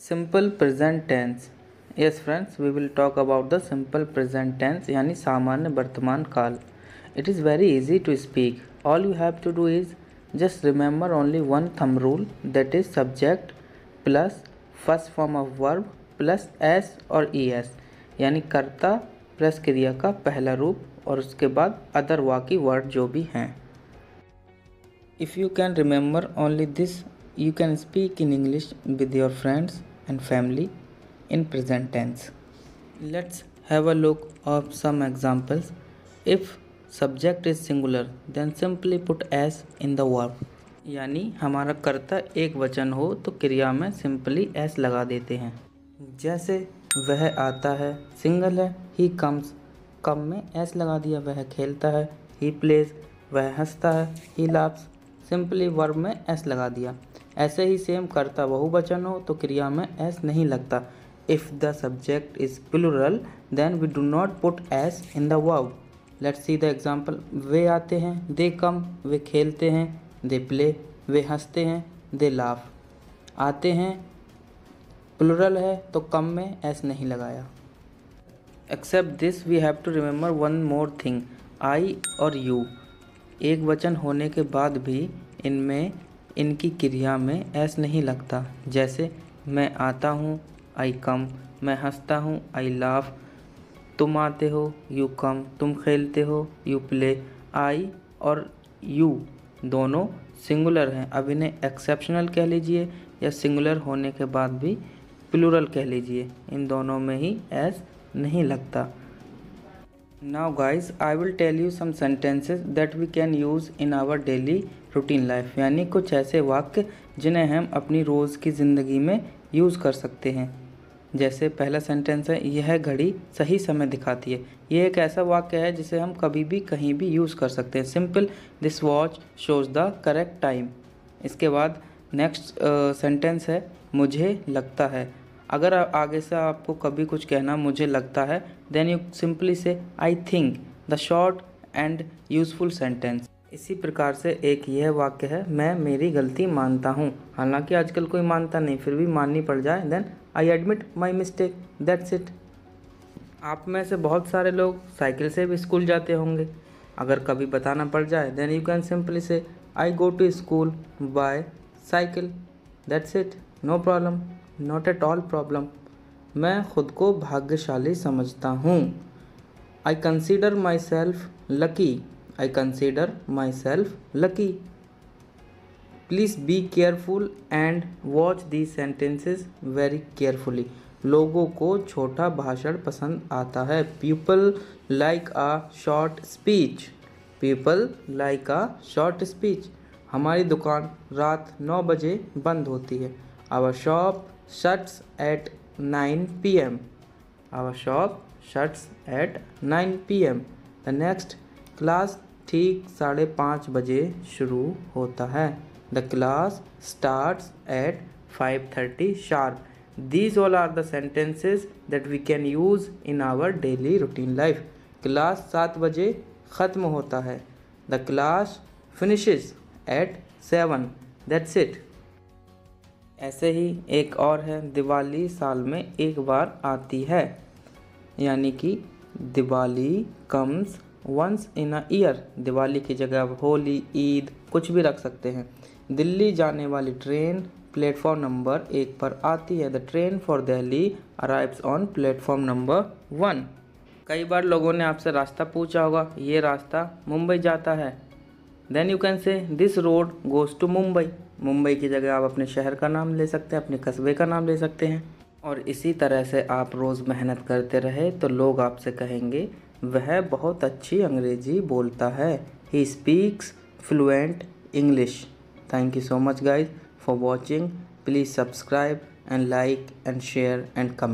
Simple present tense. Yes friends, we will talk about the simple present tense यानी सामान्य वर्तमान काल। It is very easy to speak. All you have to do is just remember only one thumb rule, that is subject plus first form of verb plus S और E S, यानी कर्ता plus क्रिया का पहला रूप और उसके बाद अदर वाकी वर्ड जो भी हैं। If you can remember only this, you can speak in English with your friends and family in present tense. Let's have a look of some examples. If subject is singular, then simply put s in the verb. यानी हमारा कर्ता एक वचन हो तो क्रिया में simply s लगा देते हैं। जैसे वह आता है, सिंगल है, he comes, कम में s लगा दिया, वह खेलता है, he plays, वह हंसता है, he laughs, सिंपली वर्ब में s लगा दिया। ऐसे ही सेम कर्ता बहुवचन हो तो क्रिया में s नहीं लगता। If the subject is plural then we do not put s in the verb. Let's see the example. वे आते हैं, दे कम, वे खेलते हैं, दे प्ले, वे हंसते हैं, दे लाफ। आते हैं प्लूरल है तो कम में s नहीं लगाया। Except this we have to remember one more thing, I और यू एक वचन होने के बाद भी इनमें इनकी क्रिया में s नहीं लगता। जैसे मैं आता हूँ, आई कम, मैं हंसता हूँ, आई लाफ, तुम आते हो, यू कम, तुम खेलते हो, यू प्ले। आई और यू दोनों सिंगुलर हैं, अब इन्हें एक्सेप्शनल कह लीजिए या सिंगुलर होने के बाद भी प्लूरल कह लीजिए, इन दोनों में ही s नहीं लगता। Now guys, I will tell you some sentences that we can use in our daily routine life, यानी कुछ ऐसे वाक्य जिन्हें हम अपनी रोज़ की ज़िंदगी में यूज़ कर सकते हैं। जैसे पहला सेंटेंस है, यह घड़ी सही समय दिखाती है। ये एक ऐसा वाक्य है जिसे हम कभी भी कहीं भी यूज़ कर सकते हैं। Simple, this watch shows the correct time. इसके बाद नेक्स्ट सेंटेंस है, मुझे लगता है। अगर आगे से आपको कभी कुछ कहना मुझे लगता है, then you simply say I think, the short and useful sentence. इसी प्रकार से एक यह वाक्य है, मैं मेरी गलती मानता हूँ। हालांकि आजकल कोई मानता नहीं, फिर भी माननी पड़ जाए, then I admit my mistake, that's it. आप में से बहुत सारे लोग साइकिल से भी स्कूल जाते होंगे। अगर कभी बताना पड़ जाए, then you can simply say I go to school by cycle, that's it, no problem, not at all problem. मैं खुद को भाग्यशाली समझता हूँ। I consider myself lucky, I consider myself lucky. Please be careful and watch the sentences very carefully. लोगों को छोटा भाषण पसंद आता है। People like a short speech, people like a short speech. हमारी दुकान रात 9 बजे बंद होती है। Our shop shuts at 9 p.m. Our shop shuts at 9 p.m. The next class ठीक 5:30 बजे शुरू होता है। The class starts at 5:30 sharp. These all are the sentences that we can use in our daily routine life. Class 7 बजे ख़त्म होता है। The class finishes at 7. That's it. ऐसे ही एक और है, दिवाली साल में एक बार आती है, यानी कि Diwali comes once in a year. Diwali की जगह आप होली, ईद कुछ भी रख सकते हैं। दिल्ली जाने वाली ट्रेन प्लेटफॉर्म नंबर 1 पर आती है। The train for Delhi arrives on platform number 1। कई बार लोगों ने आपसे रास्ता पूछा होगा, ये रास्ता मुंबई जाता है, then you can say this road goes to Mumbai. Mumbai की जगह आप अपने शहर का नाम ले सकते हैं, अपने कस्बे का नाम ले सकते हैं। और इसी तरह से आप रोज़ मेहनत करते रहे तो लोग आपसे कहेंगे, वह बहुत अच्छी अंग्रेज़ी बोलता है, he speaks fluent English. Thank you so much guys for watching. Please subscribe and like and share and comment.